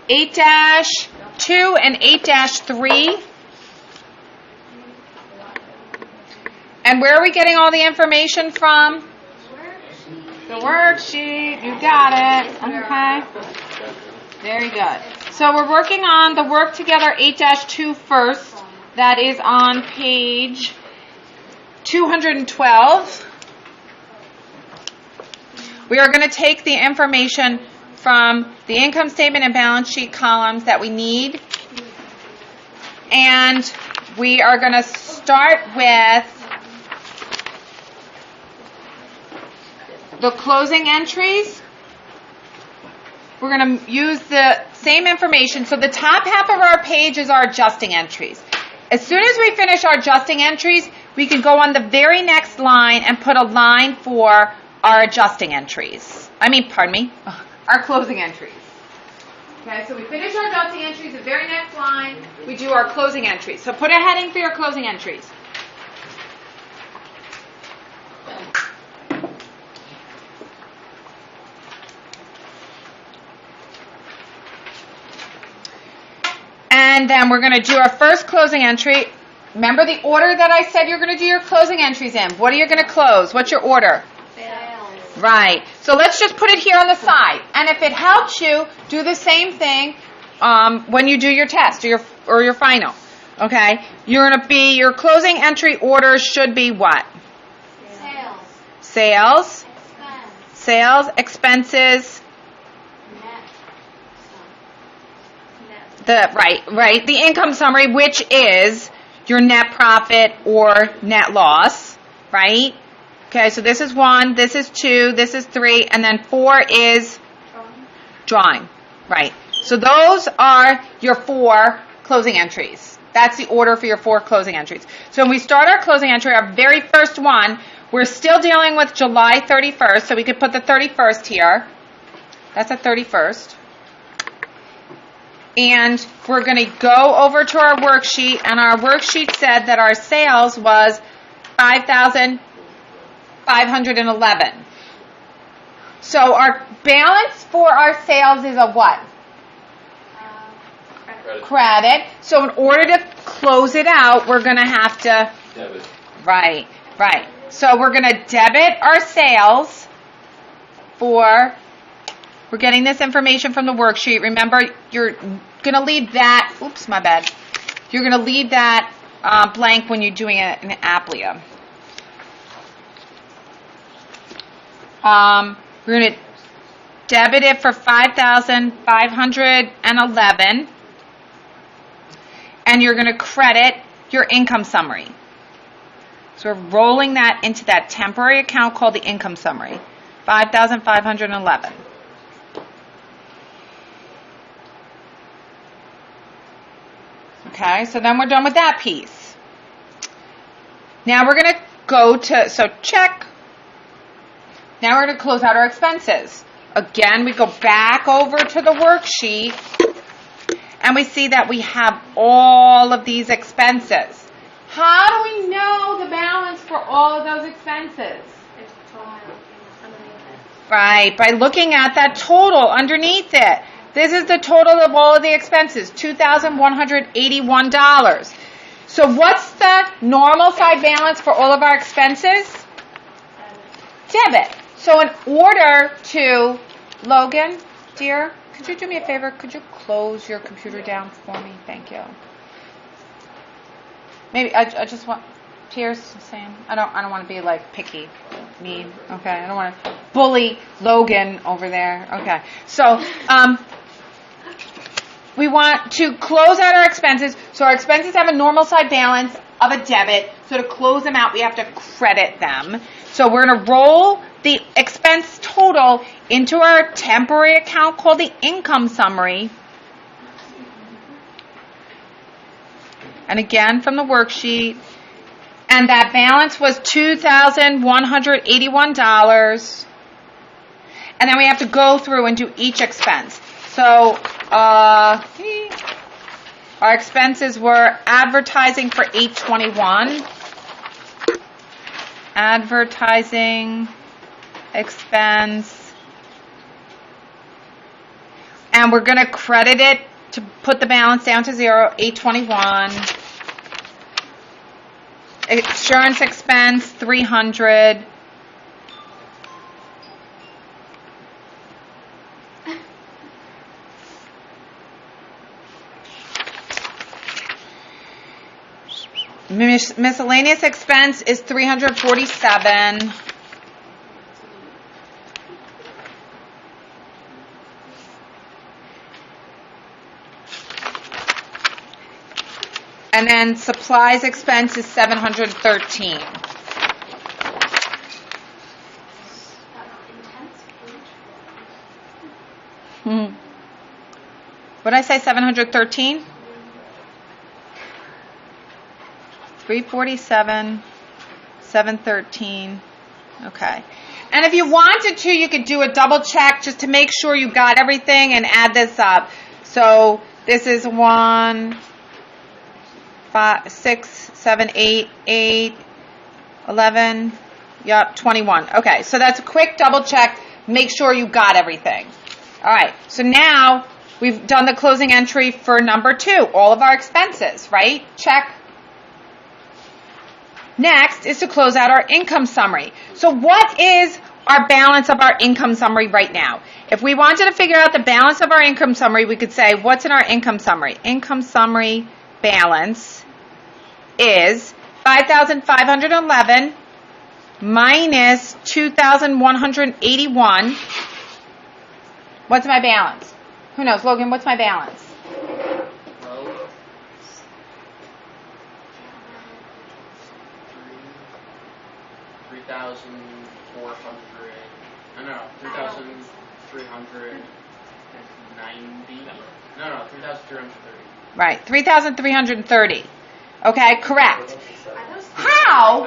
8-2 and 8-3. And where are we getting all the information from? The worksheet. You got it. Okay. Very good. So we're working on the work together 8-2 first. That is on page 212. We are going to take the information from the income statement and balance sheet columns that we need. And we are going to start with the closing entries. We're going to use the same information. So the top half of our page is our adjusting entries. As soon as we finish our adjusting entries, we can go on the very next line and put a line for our adjusting entries. Our closing entries. Okay, so we finish our adjusting entries, the very next line, we do our closing entries. So put a heading for your closing entries. And then we're going to do our first closing entry. Remember the order that I said you're going to do your closing entries in. What are you going to close? What's your order? Sales. Right. So let's just put it here on the side. And if it helps you, do the same thing when you do your test or your final. Okay? Your closing entry order should be what? Sales. Sales. Expense. Sales, expenses. Net. The income summary, which is your net profit or net loss, right? Okay, so this is 1, this is 2, this is 3, and then 4 is drawing, right? So those are your 4 closing entries. That's the order for your 4 closing entries. So when we start our closing entry, our very first one, we're still dealing with July 31st, so we could put the 31st here. That's the 31st. And we're going to go over to our worksheet, and our worksheet said that our sales was $5,511. So our balance for our sales is a what? Credit. So in order to close it out, we're going to have to... Debit. Right. So we're going to debit our sales for... We're getting this information from the worksheet. Remember, you're going to leave that, oops, my bad. You're going to leave that blank when you're doing it in Applia. We're going to debit it for $5,511. And you're going to credit your income summary. So we're rolling that into that temporary account called the income summary. $5,511. Okay, so then we're done with that piece. Now we're going to go to, so check. Now we're going to close out our expenses. Again, we go back over to the worksheet, and we see that we have all of these expenses. How do we know the balance for all of those expenses? It's total underneath it. Right, by looking at that total underneath it. This is the total of all of the expenses, $2,181. So what's the normal side balance for all of our expenses? Debit. So in order to, Logan, dear, could you do me a favor? Could you close your computer down for me? Thank you. Maybe I just want Tears, Sam. I don't want to be like picky, mean. Okay, I don't want to bully Logan over there. Okay, so we want to close out our expenses. So our expenses have a normal side balance of a debit. So to close them out, we have to credit them. So we're going to roll the expense total into our temporary account called the income summary. And again, from the worksheet. And that balance was $2,181. And then we have to go through and do each expense. So our expenses were advertising for $821. Advertising expense. and we're going to credit it to put the balance down to 0, 821. Insurance expense, 300. Miscellaneous expense is 347. And then supplies expense is 713. What did I say, 713? 347, 713. Okay. And if you wanted to, you could do a double check just to make sure you got everything and add this up. So this is 1, 5, 6, 7, 8, 8, 11, yep, 21. Okay, so that's a quick double check. Make sure you got everything. All right, so now we've done the closing entry for number 2, all of our expenses, right? Check. Next is to close out our income summary. So what is our balance of our income summary right now? If we wanted to figure out the balance of our income summary, we could say, what's in our income summary? Income summary balance is 5,511 minus 2,181. What's my balance? Who knows? Logan, what's my balance? 3,400. No, 3,390. No, 3,330. Right, 3,330. Okay, correct. How?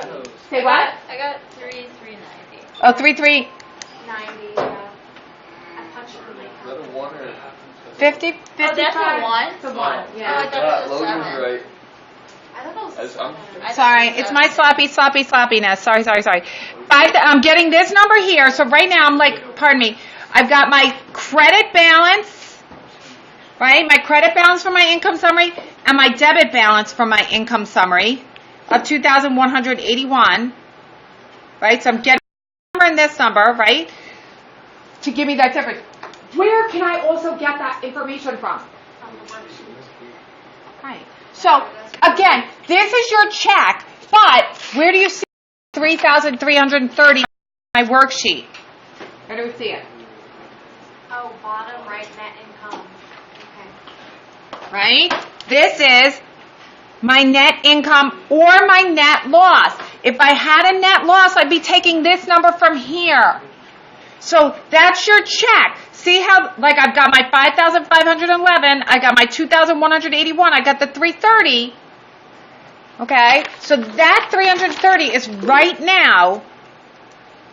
Say what? I got 3,390. Oh, 3,390. 90. I punched it in my Is that a 1 or 50, 55? Oh, that's a 1? It's a 1, Oh, I yeah. thought that was Logan's 7. right. I thought that was As- 7. Sorry, it's my sloppiness. Sorry. I'm getting this number here, so right now I'm like, pardon me, I've got my credit balance, right? My credit balance for my income summary and my debit balance for my income summary of 2,181, right? So I'm getting this number and this number, right? To give me that difference. Where can I also get that information from? On the worksheet. Right. So, again, this is your check, but where do you see 3,330 on my worksheet? Where do we see it? Oh, bottom right, net income. Okay. Right? This is my net income or my net loss. If I had a net loss, I'd be taking this number from here. So that's your check. See how, like, I've got my 5,511, I got my 2,181, I got the 330. Okay? So that 330 is right now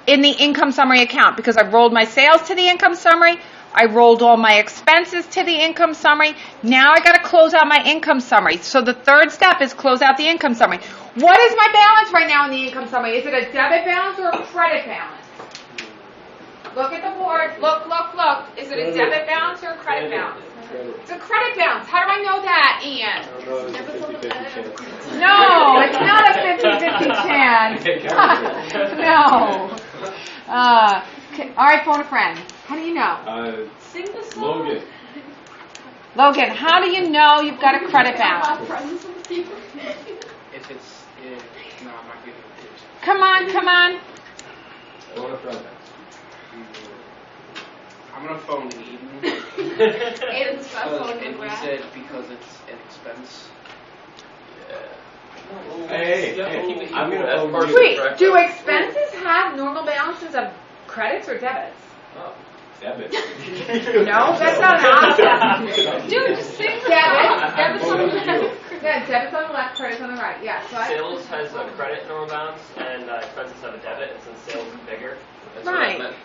in the income summary account because I rolled my sales to the income summary, I rolled all my expenses to the income summary. Now I got to close out my income summary. So the third step is close out the income summary. What is my balance right now in the income summary? Is it a debit balance or a credit balance? Look at the board. Look. Is it a debit balance or a credit balance? It's a credit balance. How do I know that, Ian? No, it's not a 50-50 chance. No. All right, phone a friend. How do you know? Sing the song. Logan, how do you know you've got a credit balance? If it's, no, I'm not giving it. Come on. I'm gonna phone Eden. Aiden's got a phone And he number. said because it's an expense. Hey, I'm gonna phone you. Wait, do expenses have normal balances of credits or debits? Debit. No, that's not an option. Dude, just sing the Debits song. on the left. Yeah, debits on the left, credits on the right. Yeah, so Sales has a credit normal balance, and expenses have a debit, and since sales is bigger, that's what I Right. meant.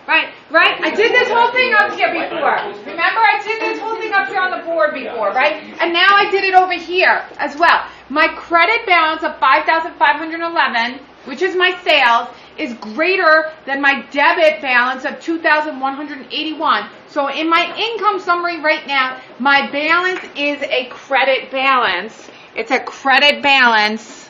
I did this whole thing up here before. Remember, I did this whole thing up here on the board before, right? And now I did it over here as well. My credit balance of 5,511, which is my sales, is greater than my debit balance of $2,181. So in my income summary right now, my balance is a credit balance. It's a credit balance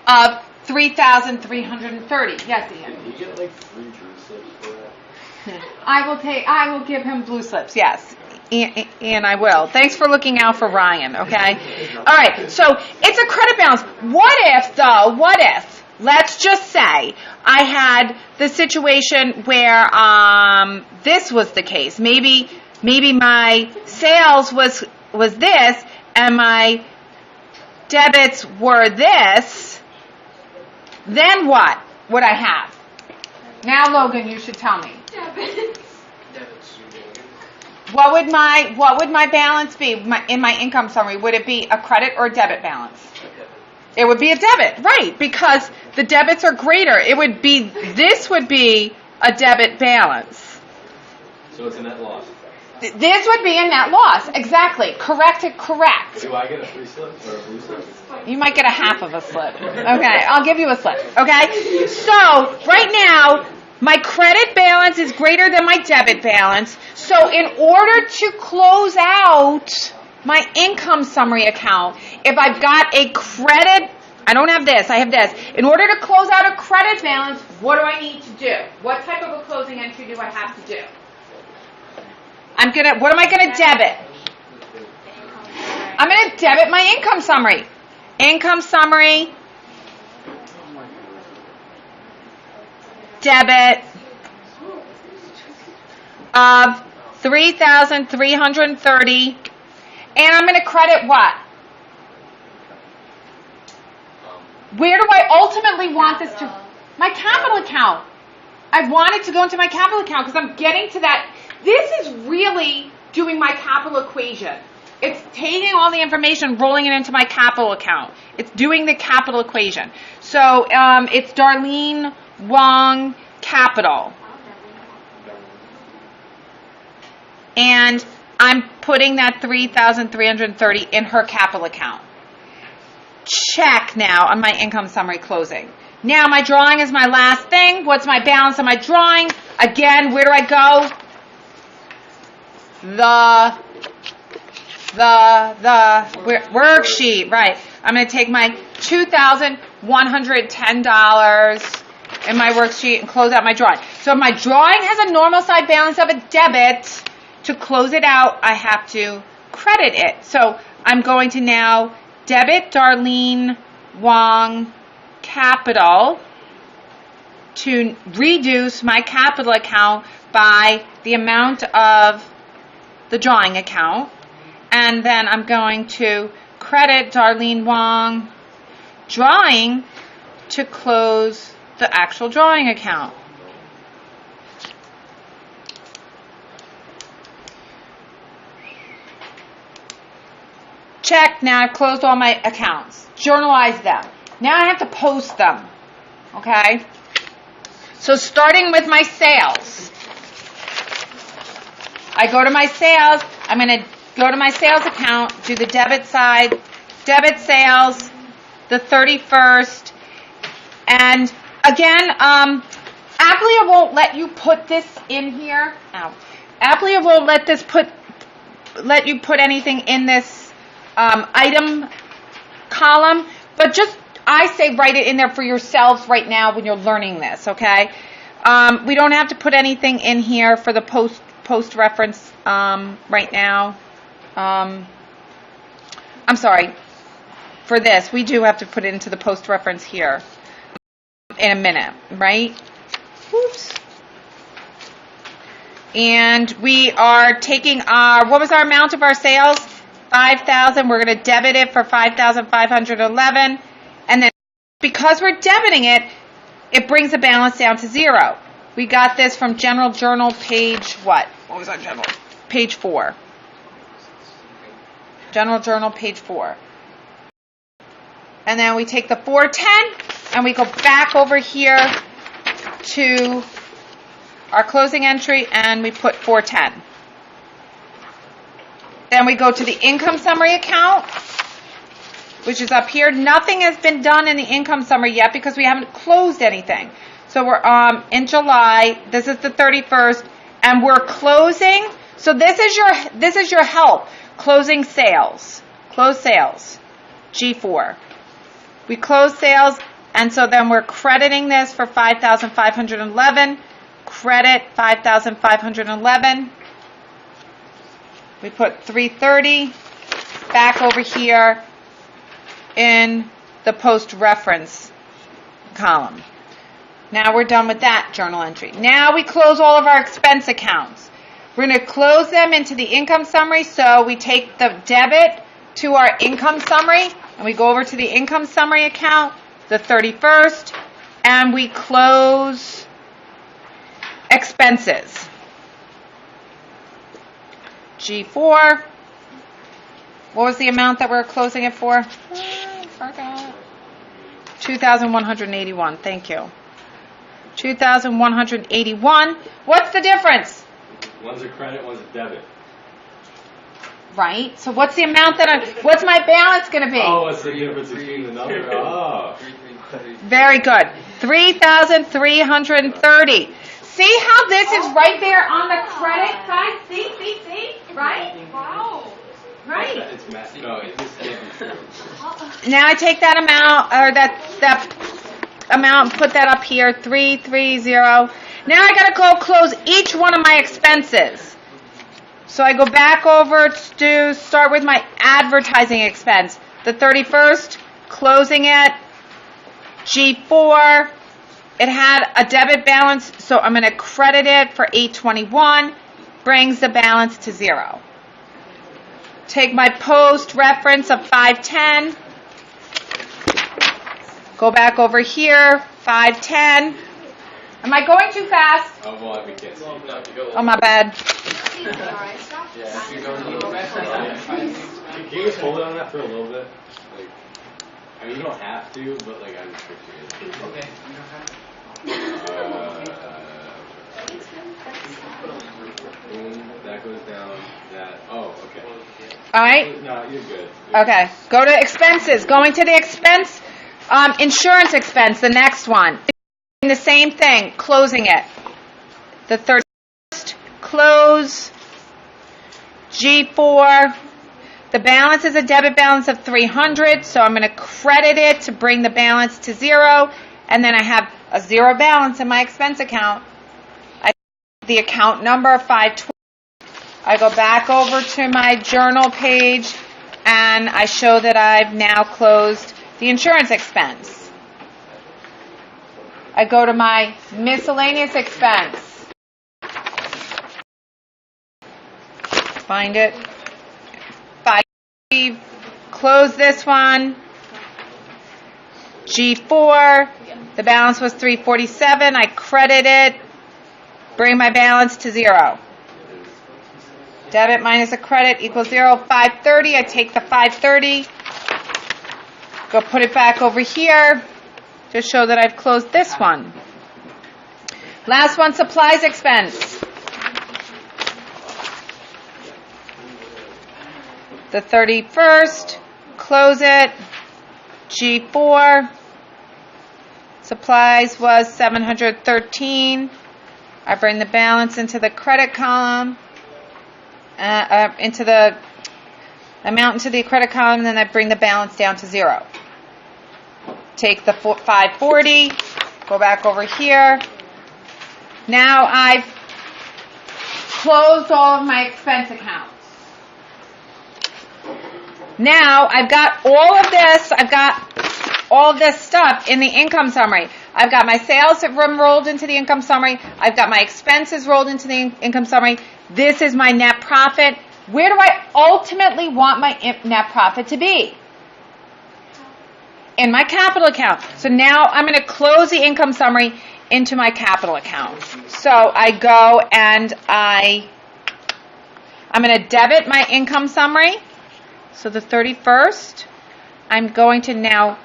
of $3,330. Yes, Ian. Can you get like 3 blue slips for that? I will give him blue slips, yes. And I will. Thanks for looking out for Ryan, okay? All right, so it's a credit balance. What if, let's just say, I had the situation where this was the case. Maybe my sales was this, and my debits were this. Then what would I have? Now, Logan, you should tell me. Debits. What would my balance be in my income summary? Would it be a credit or a debit balance? It would be a debit, right? Because the debits are greater. This would be a debit balance. So it's a net loss. This would be a net loss. Exactly. Correct. Do I get a free slip or a blue slip? You might get a half of a slip. Okay, I'll give you a slip. Okay? So, right now, my credit balance is greater than my debit balance. So in order to close out my income summary account, if I've got a credit, I don't have this, I have this. In order to close out a credit balance, what do I need to do? What type of a closing entry do I have to do? What am I going to debit? I'm going to debit my income summary. Income summary. Debit of $3,330, and I'm going to credit what? Where do I ultimately want this to? My capital account. I want it to go into my capital account because I'm getting to that. This is really doing my capital equation. It's taking all the information, rolling it into my capital account. It's doing the capital equation. So it's Darlene Wong Capital. And I'm putting that $3,330 in her capital account. Check now on my income summary closing. Now my drawing is my last thing. What's my balance on my drawing? Again, where do I go? The worksheet, right. I'm going to take my $2,110 in my worksheet and close out my drawing. So if my drawing has a normal side balance of a debit, to close it out, I have to credit it. So I'm going to now debit Darlene Wong Capital to reduce my capital account by the amount of the drawing account. And then I'm going to credit Darlene Wong Drawing to close the actual drawing account. Check. Now I've closed all my accounts. Journalize them. Now I have to post them. Okay? So starting with my sales. I go to my sales. I'm going to go to my sales account, do the debit side, debit sales, the 31st. And again, Applia won't let you put this in here. Ow. Applia won't let you put anything in this item column, but just I say write it in there for yourselves right now when you're learning this, okay? We don't have to put anything in here for the post reference right now. I'm sorry. For this, we do have to put it into the post reference here in a minute, right? Oops. And we are taking what was our amount of our sales? 5,000. We're going to debit it for 5,511. And then because we're debiting it, it brings the balance down to 0. We got this from General Journal page what? What was our general? Page 4. General Journal page 4. And then we take the 410 and we go back over here to our closing entry and we put 410. Then we go to the income summary account which is up here. Nothing has been done in the income summary yet because we haven't closed anything. So we're in July. This is the 31st, and we're closing. So this is your help. Closing sales. Close sales. G4. We close sales, and so then we're crediting this for 5,511. Credit 5,511. We put 330 back over here in the post-reference column. Now we're done with that journal entry. Now we close all of our expense accounts. We're going to close them into the income summary, so we take the debit to our income summary, and we go over to the income summary account, the 31st, and we close expenses. G4. What was the amount that we're closing it for? I forgot. 2,181. Thank you. 2,181. What's the difference? One's a credit, one's a debit. Right. So what's the amount what's my balance going to be? Oh, what's the difference between the number? Oh. Very good. 3,330. See how this is right there on the credit side? See? Right? Wow. Right. It's math. No, it just can't be true. Now I take that amount, or that amount, and put that up here, 330. Now I got to go close each one of my expenses. So I go back over to start with my advertising expense. The 31st, closing it. G4, it had a debit balance, so I'm going to credit it for 821, brings the balance to 0. Take my post reference of 510, go back over here, 510. Am I going too fast? Oh, well, we can't see. Oh, my bad. Can you just hold it on that for a little bit? Like, I mean, you don't have to, but like, I'm just picturing it. Okay. Boom, that goes down, that, oh, okay. All right. No, you're good. Okay. Go to expenses. Going to the expense, insurance expense, the next one. The same thing, closing it. The 31st, close. G4. The balance is a debit balance of 300, so I'm going to credit it to bring the balance to 0, and then I have a 0 balance in my expense account. I the account number of 520. I go back over to my journal page, and I show that I've now closed the insurance expense. I go to my miscellaneous expense. Find it. 5. Close this one. G4. The balance was 347. I credit it. Bring my balance to 0. Debit minus a credit equals 0. 530. I take the 530. Go put it back over here. Just show that I've closed this one. Last one, supplies expense. The 31st, close it. G4. Supplies was 713. I bring the balance into the credit column, into the amount into the credit column, and then I bring the balance down to 0. Take the 540, go back over here. Now I've closed all of my expense accounts. Now I've got all of this stuff in the income summary. I've got my sales rolled into the income summary. I've got my expenses rolled into the income summary. This is my net profit. Where do I ultimately want my net profit to be? In my capital account. So now I'm going to close the income summary into my capital account. So I go and I'm going to debit my income summary. So the 31st, I'm going to now,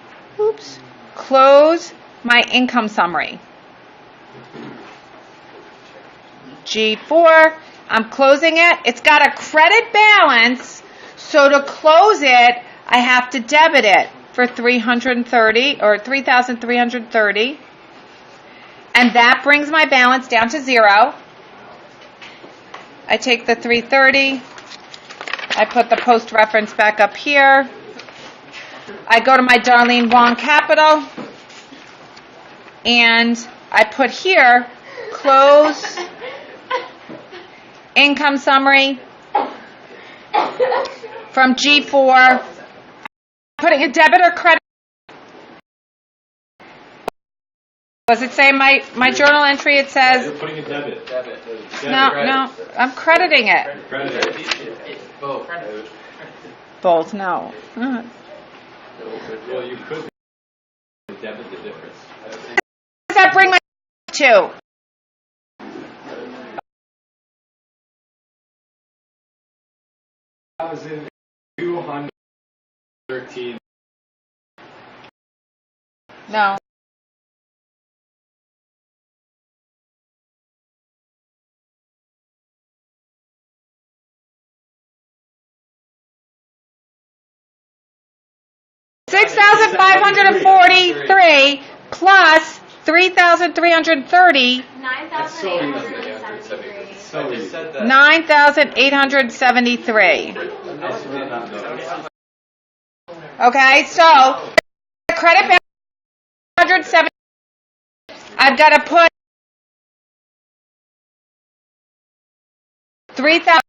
close my income summary. G4, I'm closing it. It's got a credit balance, so to close it, I have to debit it for 330 or 3,330. And that brings my balance down to 0. I take the 330. I put the post reference back up here. I go to my Darlene Wong Capital. And I put here, close income summary from G4. Putting a debit or credit. Does it say my journal entry? It says. You're putting a debit. No, I'm crediting it. Both. Both, no. Well, you could debit the difference. Does that bring my to? $213. No. $6,543 plus 3,330. 9,873. So I easy. just said that. 9,873. Okay, so credit balance 170. I've got to put 3,000.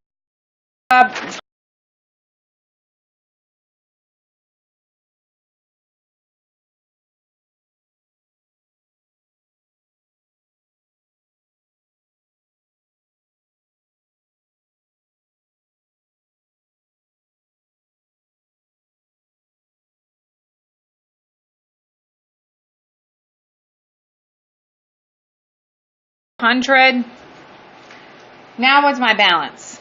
$100. Now what's my balance?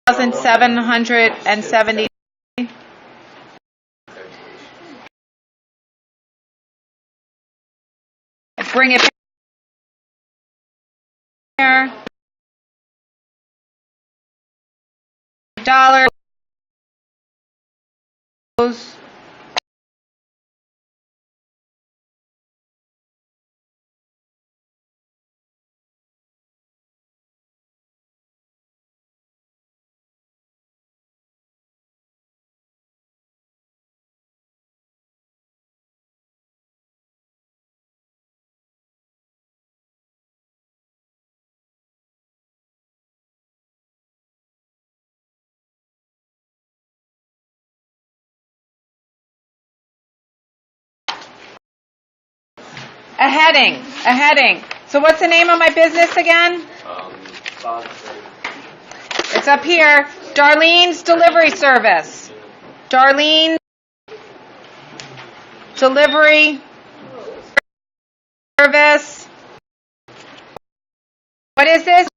$1,770. Bring it here. Dollars. A heading. So what's the name of my business again? It's up here. Darlene's Delivery Service. Darlene's Delivery Service. What is this?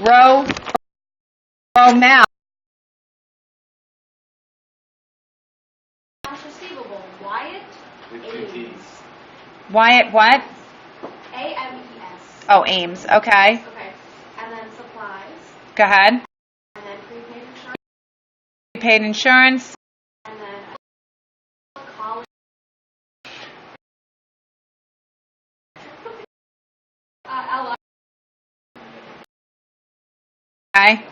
Row Mal. Accounts receivable, Wyatt Ames. Wyatt what? A-M-E-S. Oh, Ames. Okay. Okay. And then supplies. Go ahead. And then prepaid insurance. Prepaid insurance. And then college. Okay.